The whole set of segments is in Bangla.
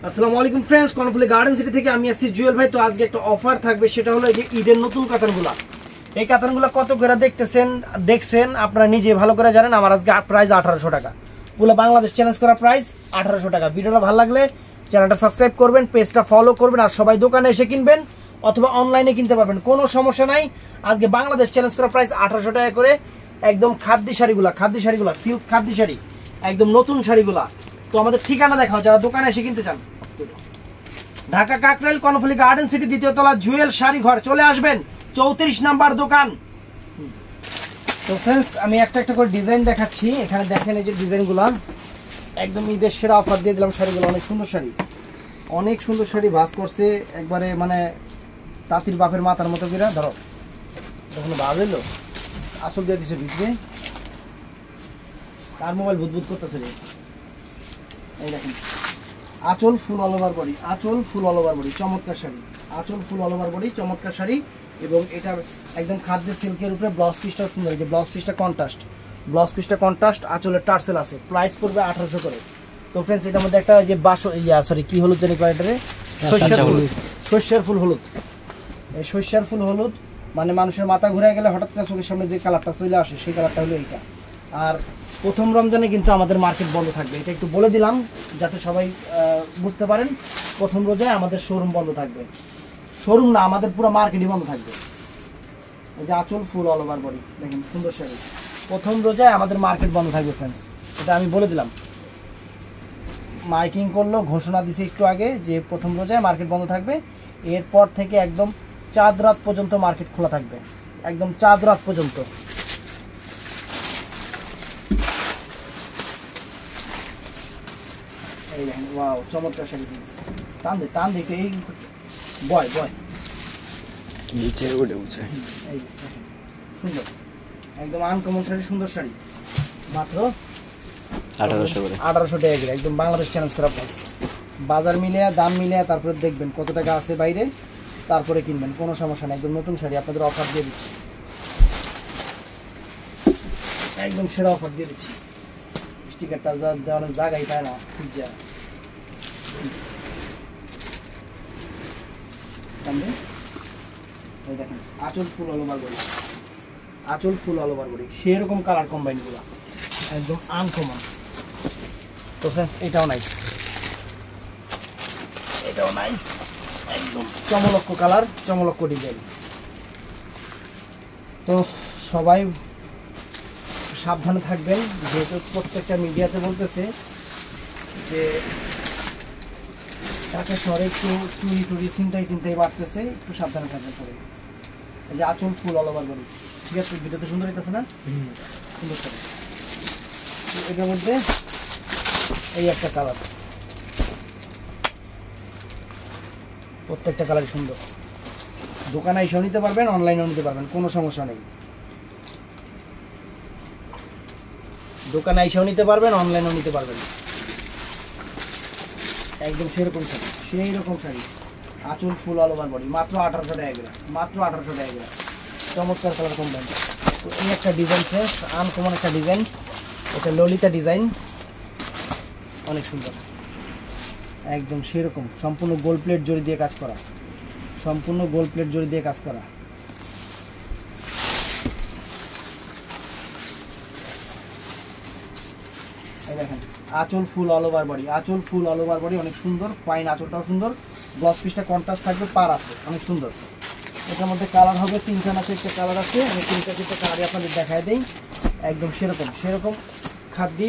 আসসালামু আলাইকুম फ्रेंड्स, কর্ণফুলী গার্ডেন সিটি থেকে আমি আসছি জুয়েল ভাই। তো আজকে একটা অফার থাকবে, সেটা হলো এই যে ঈদের নতুন কাতানগুলো। এই কাতানগুলো কত করে দেখছেন আপনারা নিজে ভালো করে জানেন। আমার আজকে প্রাইস 1800 টাকা, পুরো বাংলাদেশ চ্যালেঞ্জ করা প্রাইস 1800 টাকা। ভিডিওটা ভালো লাগলে চ্যানেলটা সাবস্ক্রাইব করবেন, পেজটা ফলো করবেন, আর সবাই দোকানে এসে কিনবেন অথবা অনলাইনে কিনতে পারবেন, কোনো সমস্যা নাই। আজকে বাংলাদেশ চ্যালেঞ্জ করা প্রাইস 1800 টাকা করে। একদম খাদ্য শাড়িগুলা সিল্ক খাদ্য শাড়ি, একদম নতুন শাড়িগুলা। তো আমাদের ঠিকানা দেখাও যারা দোকানে এসে কিনতে চান। ঢাকা কাকরাইল কর্ণফুলী গার্ডেন সিটি দ্বিতীয় তলা জুয়েল শাড়ি ঘর, চলে আসবেন 34 নাম্বার দোকান। তো फ्रेंड्स আমি একটা একটা করে ডিজাইন দেখাচ্ছি। এখানে দেখেন এই যে ডিজাইনগুলো, একদম ঈদের সেরা অফার দিয়ে দিলাম। শাড়িগুলো অনেক সুন্দর শাড়ি, অনেক সুন্দর শাড়ি ভাঁজ করছে একবারে, মানে তাঁতির বাপের মাথার মতো করে। ধরো তখন ভাজ হইলো, আসল দিয়ে দিছে ভিতরে। কার মোবাইল বুদবুদ করতেছে রে। এই দেখেন আঁচল ফুল অল ওভার বডি, আঁচল ফুল অল ওভার বডি, চমৎকার শাড়ি। আঁচল ফুল অল ওভার বডি, চমৎকার শাড়ি। এবং এটার একদম খাদ্য সিল্কের উপরে ব্লাউজ পিসটাও সুন্দর। এই যে ব্লাউজ পিসটা কন্ট্রাস্ট, আঁচলের টার্সেল আছে। প্রাইস পড়বে 1800 করে। তো फ्रेंड्स এটার মধ্যে একটা যে কি হলুদ জানি কয় এটারে, সর্ষের ফুল হলুদ। এই সর্ষের ফুল হলুদ মানে মানুষের মাথা ঘুরে গেলে হঠাৎ করে চোখের সামনে যে কালারটা চলে আসে, সেই কালারটা হলো এইটা। আর প্রথম রমজানে কিন্তু আমাদের মার্কেট বন্ধ থাকবে, এটা একটু বলে দিলাম যাতে সবাই বুঝতে পারেন। প্রথম রোজায় আমাদের শোরুম বন্ধ থাকবে, শোরুম না, আমাদের পুরো মার্কেটই বন্ধ থাকবে। এই যে আঁচল ফুল অল ওভার বডি, দেখেন সুন্দর শাড়ি। প্রথম রোজায় আমাদের মার্কেট বন্ধ থাকবে फ्रेंड्स, এটা আমি বলে দিলাম। মাইকিং করলো, ঘোষণা দিছে একটু আগে যে প্রথম রোজায় মার্কেট বন্ধ থাকবে। এরপর থেকে একদম চাঁদ রাত পর্যন্ত মার্কেট খোলা থাকবে, একদম চাঁদ রাত পর্যন্ত। এই দেখেন ওয়াও, চমৎকার শাড়ি। টান দে এই বয় নিচে উঠে উঠে এই দেখেন সুন্দর, একদম আনকমন শাড়ি, সুন্দর শাড়ি। মাত্র 1800 করে, 1800 টাকা করে, একদম বাংলাদেশ চ্যালেঞ্জ করা প্রাইস। বাজার মিলিয়ে দাম মিলিয়ে তারপরে দেখবেন কত টাকা আছে বাইরে, তারপরে কিনবেন, কোনো সমস্যা নেই। একদম নতুন শাড়ি আপনাদের অফার দিয়ে দিচ্ছি, একদম সেরা অফার দিয়ে দিচ্ছি। স্টিকারটা দেওয়ানোর জায়গাই পায় না, ঠিক যা দেখেন আঁচল ফুল অল ওভার বডি, আঁচল ফুল অল ওভার বডি, সেরকম কালার কম্বাইনগুলো একদম আনকমন। তো फ्रेंड्स এটাও নাইস, একদম চমলক্ষ কালার, চমলক্ষ ডিজাইন। তো সবাই সাবধানে থাকবেন, যেহেতু প্রত্যেকটা মিডিয়াতে বলতেছে যে ঢাকা শহরে একটু চুরি চিন্তাই বাড়তেছে, একটু সাবধানে থাকবেন সবাই। এই যে আঁচল ফুল অল ওভার বডি, ঠিক আছে। ভিডিওতে সুন্দর হইতেছে না, সুন্দর শাড়ি। এটার মধ্যে এই একটা কালার, প্রত্যেকটা কালারই সুন্দর। দোকানে এসেও নিতে পারবেন, অনলাইনেও নিতে পারবেন, কোনো সমস্যা নেই। দোকানে এসেও নিতে পারবেন, অনলাইনেও নিতে পারবেন, একদম সেরকম শাড়ি। আঁচল ফুল অল ওভার বডি, মাত্র 1800 টাকা করে, মাত্র 1800 টাকা করে। চমৎকার কালার কম্বাইন। তো এই একটা ডিজাইন ফ্রেন্ডস, আনকমন একটা ডিজাইন, এটা ললিতা ডিজাইন, অনেক সুন্দর, একদম সেরকম। সম্পূর্ণ গোল্ড প্লেট জড়ি দিয়ে কাজ করা, সম্পূর্ণ গোল্ড প্লেট জড়ি দিয়ে কাজ করা। এই দেখেন আঁচল ফুল অল ওভার বডি, আঁচল ফুল অল ওভার বডি, অনেক সুন্দর, ফাইন। আঁচলটাও সুন্দর, ব্লাউজ পিসটা কন্ট্রাস্ট থাকবে, পার আছে, অনেক সুন্দর। এটার মধ্যে কালার হবে 3টা না 4টা কালার আছে, আমি 3টা কালারই আপনাদের দেখায় দিই। একদম সেরকম খাদ্যি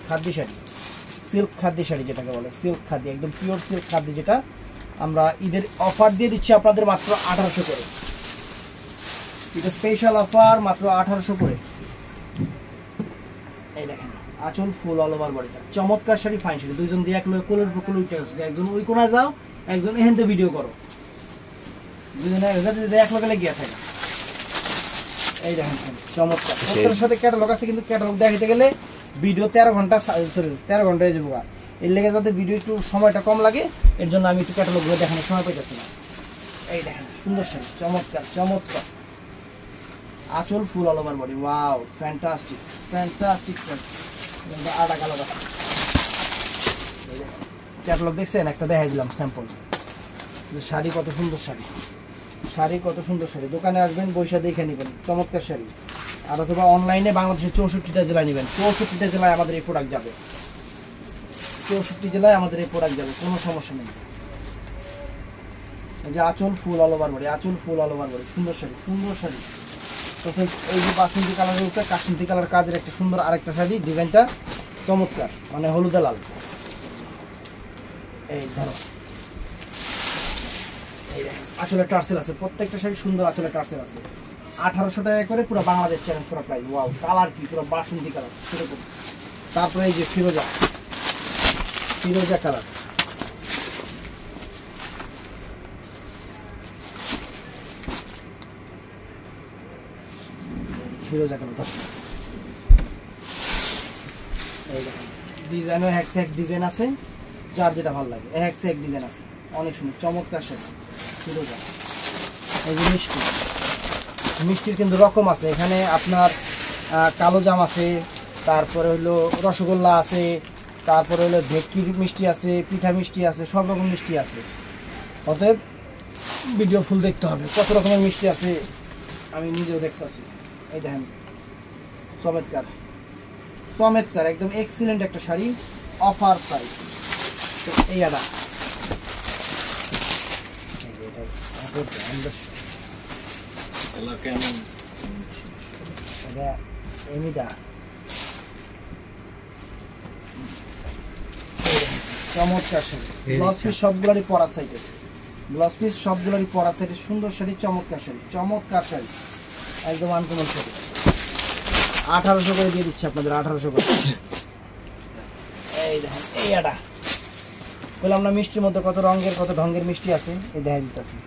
খাদ্য শাড়ি, সিল্ক খাদ্য শাড়ি যেটাকে বলে, সিল্ক খাদ্য, একদম পিওর সিল্ক খাদ্য, যেটা আমরা ঈদের অফার দিয়ে দিচ্ছি আপনাদের মাত্র 1800 করে। এটা স্পেশাল অফার, মাত্র 1800 করে। এই দেখেন আঁচল ফুল অল ওভার বডিটা, চমৎকার শাড়ি, ফাইন শাড়ি। দুইজন দিয়ে এক লোক কোলের উপর কোলে উঠে আসছে, একজন ওই কোনায় যাও, একজন এখানতে ভিডিও করো, দুজনে এক লোকে লেগে আছে। এই দেখেন চমৎকার, প্রত্যেকের সাথে ক্যাটালগ আছে, কিন্তু ক্যাটালগ দেখাতে গেলে ভিডিও 13 ঘন্টা হয়ে যাবো। এর লেগে যাতে ভিডিও একটু সময়টা কম লাগে, এর জন্য আমি একটু ক্যাটালগুলো দেখানোর সময় পাইতেছি না। এই দেখেন সুন্দর শাড়ি, চমৎকার। আঁচল ফুল all over body, wow, fantastic. আটা কালার আছে, ক্যাটালগ দেখছেন, একটা দেখাই দিলাম স্যাম্পল। শাড়ি কত সুন্দর শাড়ি, শাড়ি কত সুন্দর শাড়ি। দোকানে আসবেন, বৈশা দেখে নেবেন, চমৎকার শাড়ি। আর অথবা অনলাইনে বাংলাদেশের 64টা জেলায় নেবেন, 64টা জেলায় আমাদের এই প্রোডাক্ট যাবে, 64 জেলায় আমাদের এই প্রোডাক্ট যাবে, কোনো সমস্যা নেই। এই যে আঁচল ফুল অল ওভার বডি, আঁচল ফুল অল ওভার বডি, সুন্দর শাড়ি, সুন্দর শাড়ি। তো এই যে বাসন্তী কালারের উপরে কাসন্তী কালার কাজের একটা সুন্দর আরেকটা শাড়ি, ডিজাইনটা চমৎকার, মানে হলুদে লাল। এই ধরো, এই দেখেন আঁচলের টার্সেল আছে, প্রত্যেকটা শাড়ি সুন্দর আঁচলের টার্সেল আছে। 1800 টাকা করে পুরো বাংলাদেশ চ্যালেঞ্জ করা প্রাইস। ওয়াও, কালার কি পুরো বাসন্তী কালার সেরকম। তারপরে এই যে ফিরোজা, ফিরোজা কালার, ফিরোজা কালার। এই দেখেন ডিজাইনও এক সে এক ডিজাইন আছে, যার যেটা ভালো লাগে এক সে এক ডিজাইন আছে, অনেক সুন্দর চমৎকার শাড়ি ফিরোজা। এই যে মিষ্টি, মিষ্টির কিন্তু রকম আছে এখানে, আপনার কালো জাম আছে, তারপরে হলো রসগোল্লা আছে, তারপরে হলো ভেটকির মিষ্টি আছে, পিঠা মিষ্টি আছে, সব রকম মিষ্টি আছে। অতএব ভিডিও ফুল দেখতে হবে, কত রকমের মিষ্টি আছে আমি নিজেও দেখতেছি। এই দেখেন চমৎকার, চমৎকার একদম এক্সিলেন্ট একটা শাড়ি, অফার প্রাইস। এই আটা চমৎকার শাড়ি, ব্লাউজ পিস সবগুলোরই পরা সাইডে, ব্লাউজ পিস সবগুলোরই পরা সাইডে, সুন্দর শাড়ি, চমৎকার শাড়ি, চমৎকার শাড়ি, একদম আনকমন শাড়ি। 1800 করে দিয়ে দিচ্ছি আপনাদের, 1800 করে। এই দেখেন এই আটা বললাম না, মিষ্টির মধ্যে কত রঙের কত ঢঙ্গের মিষ্টি আছে, এই দেখা দিতেছি।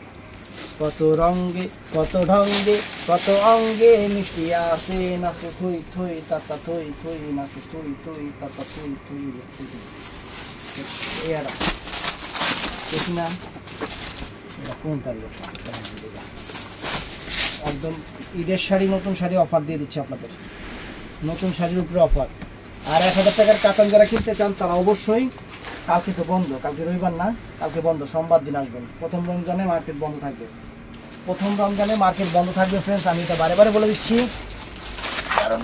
কত রঙে কত ঢঙ্গে কত অঙ্গে মিষ্টি আছে, নাচে থই থই তাতা থই থই, নাচে থই থই তাতা থই থই। এই আটা দেখি না কোন তারিখ, একদম ঈদের শাড়ি, নতুন শাড়ি অফার দিয়ে দিচ্ছে আপনাদের, নতুন শাড়ির উপরে অফার। আর 1000 টাকার কাতান যারা কিনতে চান তারা অবশ্যই, কালকে তো বন্ধ, কালকে রবিবার না, কালকে বন্ধ, সোমবার দিন আসবেন। প্রথম রমজানে মার্কেট বন্ধ থাকবে, প্রথম রমজানে মার্কেট বন্ধ থাকবে ফ্রেন্ডস, আমি এটা বারে বারে বলে দিচ্ছি, কারণ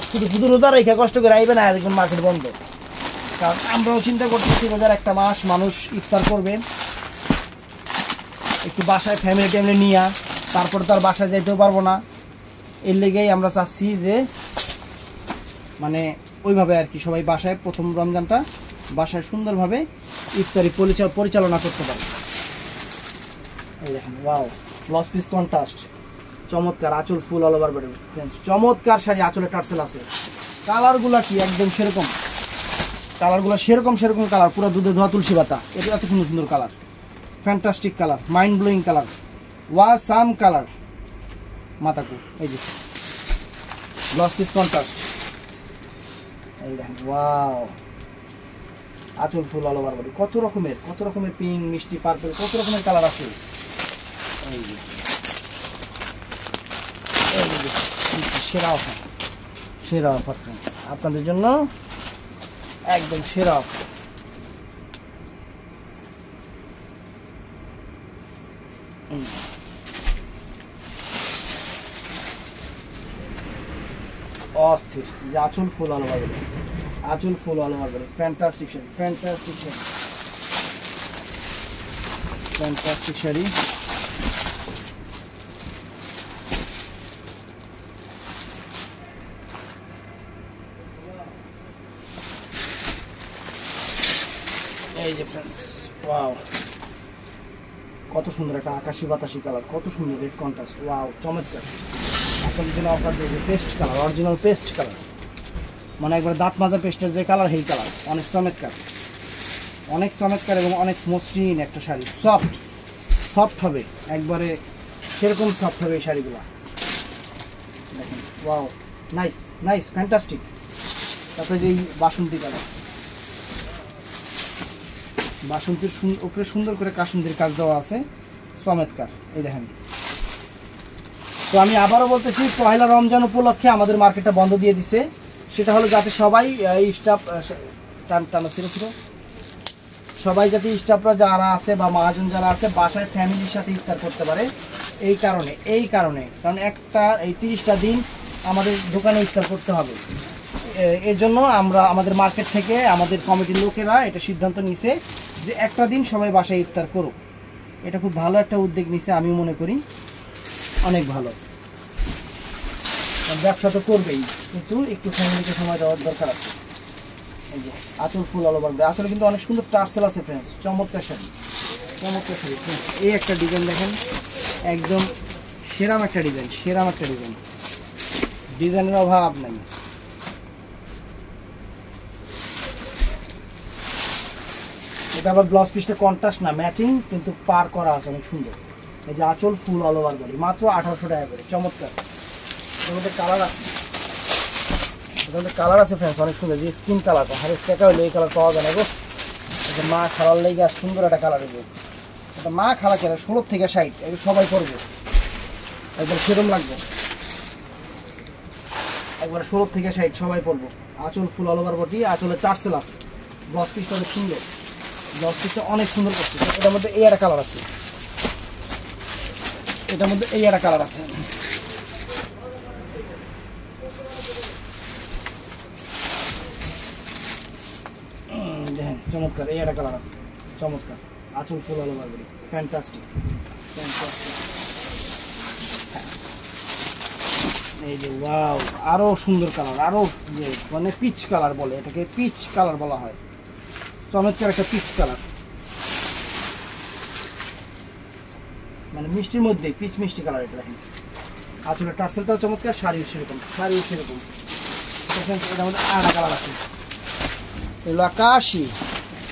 শুধু শুধু রোজা রেখে কষ্ট করে আইবে না, দেখবেন মার্কেট বন্ধ। কারণ আমরাও চিন্তা করতেছি রোজার একটা মাস মানুষ ইফতার করবে, একটু বাসায় ফ্যামিলি ট্যামিলি নিয়ে, তারপরে তার বাসায় যাইতেও পারবো না, এর লেগেই আমরা চাচ্ছি যে মানে ওইভাবে আর কি সবাই বাসায় প্রথম রমজানটা বাসায় সুন্দরভাবে ইফতারি পরিচালনা করতে পারে। এই দেখেন ওয়াও, ব্লাউজ পিস কন্ট্রাস্ট, চমৎকার, আঁচল ফুল অল ওভার বডি ফ্রেন্ডস, চমৎকার শাড়ি, আঁচলে টার্সেল আছে। কালারগুলো কি একদম সেরকম, কালারগুলো সেরকম সেরকম কালার, পুরো দুধে ধোয়া তুলসী পাতা, এটা এত সুন্দর সুন্দর colour, fantastic colour, mind blowing colour, awesome colour, মাতাকু। এই যে ব্লাউজ পিস কন্ট্রাস্ট, এই দেখেন ওয়াও, আঁচল ফুল অল ওভার বডি, কত রকমের পিঙ্ক, মিষ্টি, পার্পল, কত রকমের কালার আছে। এই যে সেরা অফার, সেরা অফার ফ্রেন্ডস আপনাদের জন্য, একদম সেরা অফার। অস্থির, যে আঁচল ফুল অল ওভার বডি, আঁচল ফুল all over body, fantastic sari, fantastic sari, fantastic sari. এই যে ফ্রেন্ডস ওয়াও, কত সুন্দর একটা আকাশি বাতাসি কালার, কত সুন্দর রেড কন্ট্রাস্ট, ওয়াও চমৎকার। আপনাদের জন্য অফার দিয়েছে paste colour, original paste colour, মানে একবার দাঁত মাজা পেস্টের যে কালার সেই কালার, অনেক চমৎকার, অনেক চমৎকার এবং অনেক মসৃণ একটা শাড়ি, সফট সফট হবে একবারে, সেরকম সফট হবে এই শাড়িগুলো। দেখেন ওয়াও, নাইস নাইস, ফ্যান্টাস্টিক। তারপরে যে এই বাসন্তী কালার, বাসন্তীর উপরে সুন্দর করে কাসুন্দির কাজ দেওয়া আছে, চমৎকার। এই দেখেন, তো আমি আবারও বলতেছি, পয়লা রমজান উপলক্ষে আমাদের মার্কেটটা বন্ধ দিয়ে দিছে, সেটা হলো যাতে সবাই স্টাফ টানা ছিল সবাই যাতে স্টাফরা যারা আছে বা মহাজন যারা আছে বাসায় ফ্যামিলির সাথে ইফতার করতে পারে, এই কারণে কারণ একটা এই 30টা দিন আমাদের দোকানে ইফতার করতে হবে। এর জন্য আমরা আমাদের মার্কেট থেকে আমাদের কমিটির লোকেরা এটা সিদ্ধান্ত নিছে যে একটা দিন সবাই বাসায় ইফতার করুক। এটা খুব ভালো একটা উদ্যোগ নিছে, আমি মনে করি অনেক ভালো। ব্যবসা তো করবেই, কিন্তু একটু ফ্যামিলিকে সময় দেওয়ার দরকার আছে। এই যে আঁচল ফুল অল ওভার, আঁচলে কিন্তু অনেক সুন্দর টার্সেল আছে ফ্রেন্ডস, চমৎকার শাড়ি। এই একটা ডিজাইন দেখেন, একদম সেরাম একটা ডিজাইন, ডিজাইনের অভাব নাই। এটা আবার ব্লাউজ পিসটা কন্ট্রাস্ট না, ম্যাচিং, কিন্তু পার করা আছে অনেক সুন্দর। এই যে আঁচল ফুল অল ওভার বডি, মাত্র 1800 টাকা করে, চমৎকার। এর মধ্যে কালার আছে, ফ্রেন্ডস, অনেক সুন্দর। যে স্কিন কালারটা 1000 টাকা হলে এই কালার পাওয়া যায় না গো। এটা মা খালার লেগে আর সুন্দর একটা কালার। এটা মা খালা কেন 16 থেকে 60, এটা সবাই করবে, একবার সেরম লাগবে, একবার 16 থেকে 60 সবাই পরবো। আঁচল ফুল অল ওভার বডি, আঁচলে টার্সেল আছে, ব্লাউজ পিসটা অনেক সুন্দর, করছে। এটার মধ্যে এই একটা কালার আছে, দেখেন চমৎকার, এই একটা কালার আছে, চমৎকার। আঁচল ফুল অল ওভার বডি, ফ্যান্টাস্টিক। এই যে ওয়াও, আরো সুন্দর কালার, আরো যে মানে পিচ কালার বলে, এটাকে পিচ কালার বলা হয়, চমৎকার একটা পিচ কালার, মানে মিষ্টির মধ্যে পিচ মিষ্টি কালার। এটা দেখেন আঁচলের টার্সেলটাও চমৎকার, শাড়িও সেরকম। এটার মধ্যে আরেকটা কালার আছে, এগুলো আকাশি,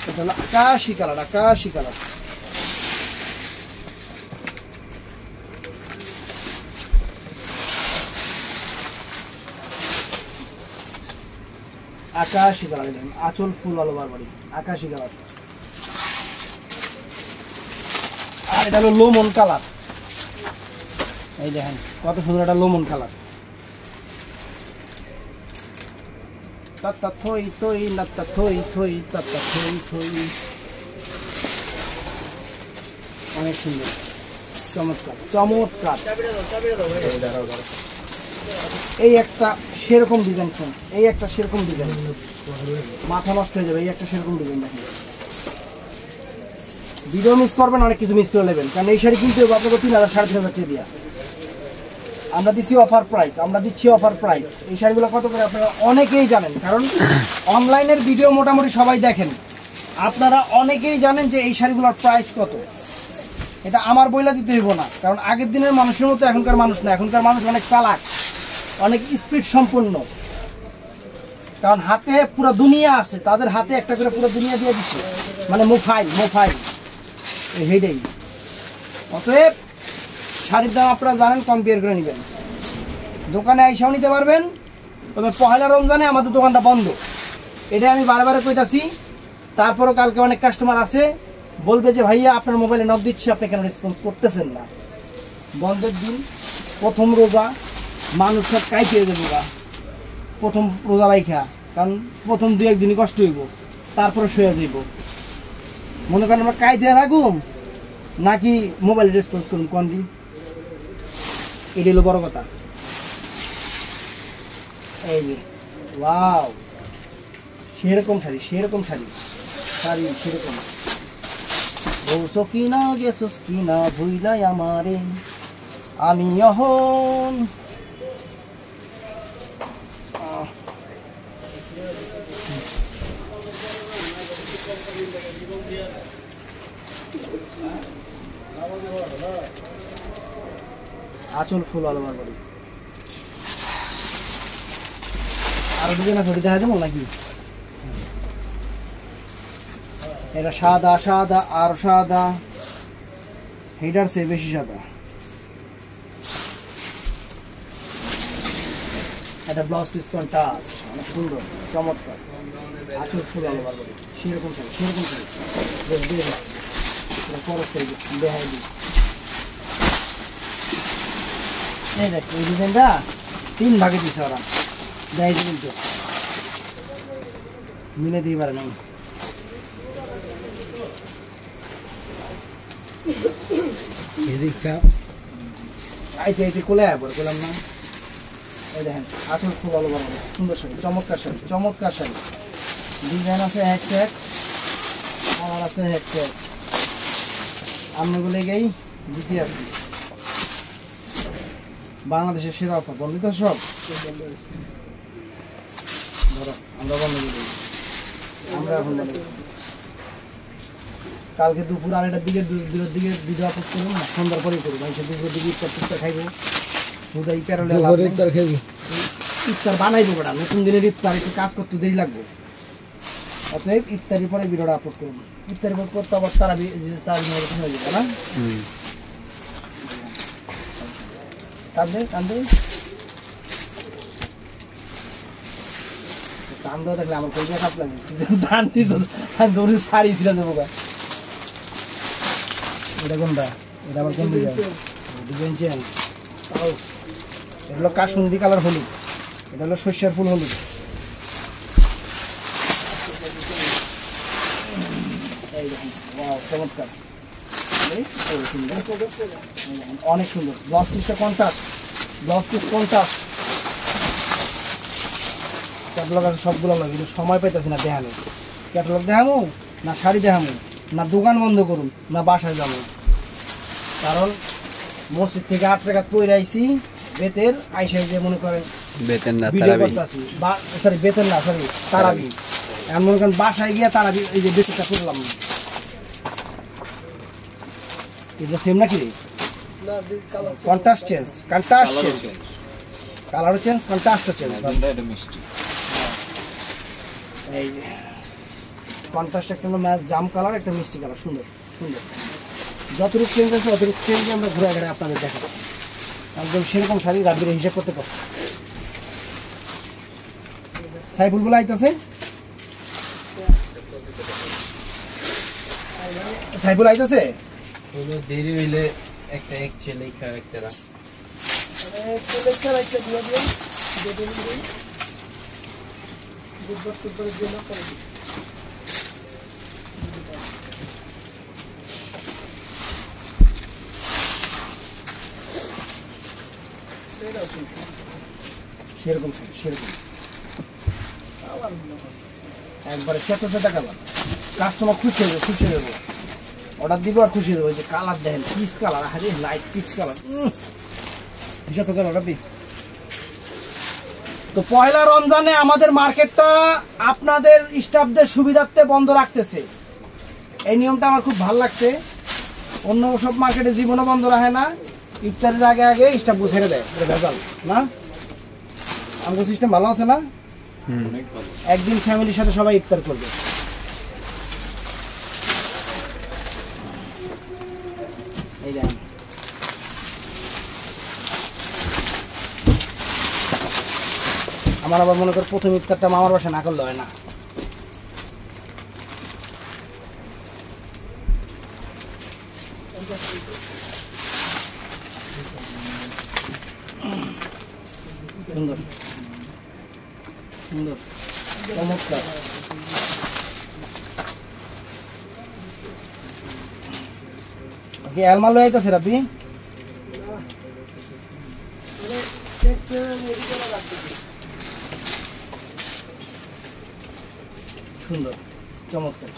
এটা হলো আকাশি কালার, আকাশি কালার। আঁচল ফুল অল ওভার বডি, আকাশি কালার। আর এটা হলো লোমন কালার, এই দেখেন কত সুন্দর একটা লোমন কালার। অনেক সুন্দর, চমৎকার। এই একটা সেরকম ডিজাইন, মাথা নষ্ট হয়ে যাবে। এই একটা সেরকম ডিজাইন দেখেন, ভিডিও মিস করবেন, অনেক কিছু মিস করে নেবেন, কারণ এই শাড়ি কিন্তু আপনাকে 3000 3500 টাকা দিয়া আমরা দিচ্ছি অফার প্রাইস। এই শাড়িগুলো কত করে আপনারা অনেকেই জানেন, কারণ অনলাইনের ভিডিও মোটামুটি সবাই দেখেন, আপনারা অনেকেই জানেন যে এই শাড়িগুলোর প্রাইস কত। এটা আমার বইলা দিতে হইব না, কারণ আগের দিনের মানুষের মতো এখনকার মানুষ না। এখনকার মানুষ অনেক চালাক, অনেক স্পিড সম্পন্ন, কারণ হাতে পুরো দুনিয়া আছে, তাদের হাতে একটা করে পুরো দুনিয়া দিয়ে দিচ্ছে, মানে মোবাইল। হেডেই অতএব শাড়ির দাম আপনারা জানেন, কম্পেয়ার করে নেবেন। দোকানে আইসাও নিতে পারবেন, তবে পহেলা রমজানে আমাদের দোকানটা বন্ধ, এটা আমি বারবার কইতাছি। তারপরও কালকে অনেক কাস্টমার আছে, বলবে যে ভাইয়া আপনার মোবাইলে নক দিচ্ছি, আপনি কেন রেসপন্স করতেছেন না। বন্ধের দিন, প্রথম রোজা, মানুষ সব কাইতে দেবো গা প্রথম রোজা রাইখা, কারণ প্রথম 2-1 দিনই কষ্ট হইব, তারপরে শুয়ে যাইব। মনে করেন আমরা কাইতে রাখুম নাকি মোবাইলে রেসপন্স করুন, কোন দিন? এটা হলো বড় কথা। এই যে ওয়াও, সেরকম শাড়ি সেরকম। বলছো কিনা গেছোস কিনা ভুইলাই আমারে, আমি এখন আঁচল ফুল অল ওভার বডি। আরো ডিজাইন আছে, দেখা যাবো নাকি? এটা সাদা আর সাদা, হেডার চেয়ে বেশি সাদা। এটা ব্লাউজ পিস কন্ট্রাস্ট, অনেক সুন্দর, চমৎকার। আঁচল ফুল অল ওভার বডি, সেরকম শাড়ি। দেখাই দিই, এই দেখ এই ডিজাইনটা 3 ভাগে দিছে ওরা, দেখাই দিই, কিন্তু মিলে দিই পারে নাই। এদিক চাপ আইতে আইতে কোলে আবার বললাম না। এই দেখেন আঁচল খুব ভালো বড় সুন্দর শাড়ি, চমৎকার শাড়ি, চমৎকার শাড়ি। ডিজাইন আছে এক সেট, কালার আছে এক সেট। আমি বলে গেই দিতে আছি বাংলাদেশের সেরা অফার। বন্ধু তো সব ধরো আমরা বন্ধ করে দিই, আমরা এখন বন্ধ করে দিই। কালকে দুপুর 2:30টার দিকে 2:00 দিকে ভিডিও আপলোড করবো না, সন্ধ্যার পরেই করবো। ভাই দুপুর দিকে ইফতার খাইবো, হুদাই প্যারোলে ইফতার খাইবো, ইফতার বানাইবো বেটা। নতুন দিনের ইফতার একটু কাজ করতে দেরি লাগবে, অতএব ইফতারির পরে ভিডিওটা আপলোড করবো। ইফতারির পর করতে আবার তারা হয়ে যাবে না। কান্দে কান্দে কান্দা দেখলে আমার কই খারাপ লাগে। ধান দিস দৌড়ে শাড়ি ছিল দেবো গা। এটা কোনটা? এটা আবার কোন ডিজাইন চেঞ্জ। এটা হলো কাসুন্দি কালার হলুদ, এটা হলো সর্ষের ফুল হলুদ। এই দেখুন, ওয়াও চমৎকার, অনেক সুন্দর। ব্লাউজ পিসটা contrast, blouse piece contrast. Catalogue আছে সবগুলো লাগে, কিন্তু সময় পাইতেছি না দেখানো। ক্যাটালগ দেখামো না শাড়ি দেখামো, না দোকান বন্ধ করুন, না বাসায় যাবো। কারণ মসজিদ থেকে 8 টাকা কইরা আইছি বেতের আইসাই যে মনে করেন বেতন না ভিডিও তারাবি করতেছি, সরি বেতের না, সরি তারাবি। এখন মনে করেন বাসায় গিয়ে তারাবি এই যে বেতেরটা করলাম। এটা সেম নাকি রে? কন্ট্রাস্ট চেঞ্জ, কন্ট্রাস্ট চেঞ্জ, কালারও চেঞ্জ, কন্ট্রাস্টও চেঞ্জ। এই যে কন্ট্রাস্ট একটা হলো ম্যাচ জাম কালার, একটা মিষ্টি কালার, সুন্দর সুন্দর। যতটুকু চেঞ্জ আছে অতটুকু চেঞ্জ আমরা ঘুরে ঘুরে আপনাদের দেখাবো। একদম সেরকম শাড়ি রাব্বির হিসাব করতে পারো। সাইফুলগুলো আইতাছে, সাইফুল আইতাছে। দেরি হইলে একটা এক ছেলে ক্যারেক্টার সেরকম সেরকম একবারে চেতা চেতা কালার। কাস্টমার খুশি হয়ে যাবে, খুশি হয়ে যাবো। অর্ডার দিব আর খুশি হয়ে যাবো। যে কালার দেখেন, পিচ কালার, হারি লাইট পিচ কালার, হিসাব করে অর্ডার দিই। তো পয়লা রমজানে আমাদের মার্কেটটা আপনাদের স্টাফদের সুবিধার্থে বন্ধ রাখতেছে। এই নিয়মটা আমার খুব ভালো লাগছে। অন্য সব মার্কেটে জীবনও বন্ধ রাখে না, ইফতারের আগে আগে স্টাফ ছেড়ে দেয়। এটা ভেজাল না, আমাদের সিস্টেম ভালো আছে না? একদিন ফ্যামিলির সাথে সবাই ইফতার করবে। এই দেখেন আমার আবার মনে কর প্রথম ইফতারটা মামার বাসায় না করলে হয় না। সুন্দর সুন্দর চমৎকার। আলমাল লয়ে আইতাছে রাব্বি, সুন্দর চমৎকার।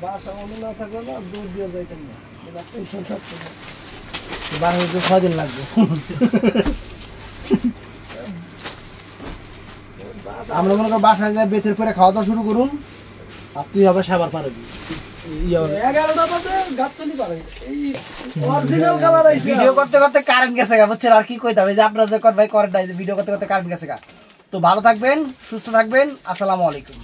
বাসা মনে না থাকলে না দূর দিয়ে যাইতাম না, 6 দিন লাগবে। আমরা মনে করি বাসায় যাই বেতের পরে খাওয়া দাওয়া শুরু করুন, আর তুই আবার সাবার পারবি। 11টা বাজে গাতলি পারে। এই অরিজিনাল কালার আইছে। ভিডিও করতে করতে কারেন্ট গেছে গা, বুঝছেন? আর কি কইতাম, এই যে আপনারা যে কর ভাই কারেন্ট আইছে, ভিডিও করতে করতে কারেন্ট গেছে গা। তো ভালো থাকবেন, সুস্থ থাকবেন, আসসালামু আলাইকুম।